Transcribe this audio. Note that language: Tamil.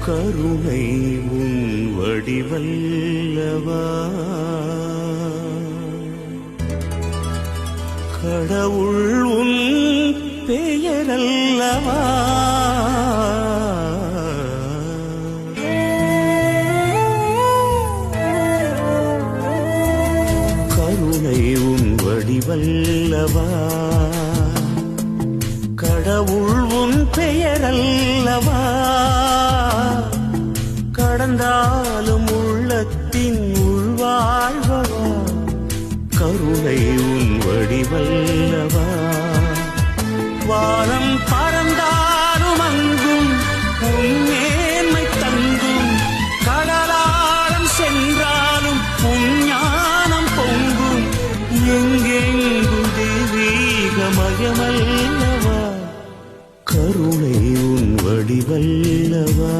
கருணை உன் வடிவல்லவா கடவுள் உன் பெயரல்லவா கருணை உன் வடிவல்லவா கடவுள் உன் பெயரல்லவா கடந்தாலும் உள்ளத்தின் உள்வாழ்வவா கருணை உன் வடிவல்லவா வானம் பறந்தாலும் அங்கும் உன் மேன்மை தங்கும் கடலாளம் சென்றாலும் உன் ஞானம் பொங்கும் எங்கெங்கும் தெய்வீகமயமல்லவா கருணை உன் வடிவல்லவா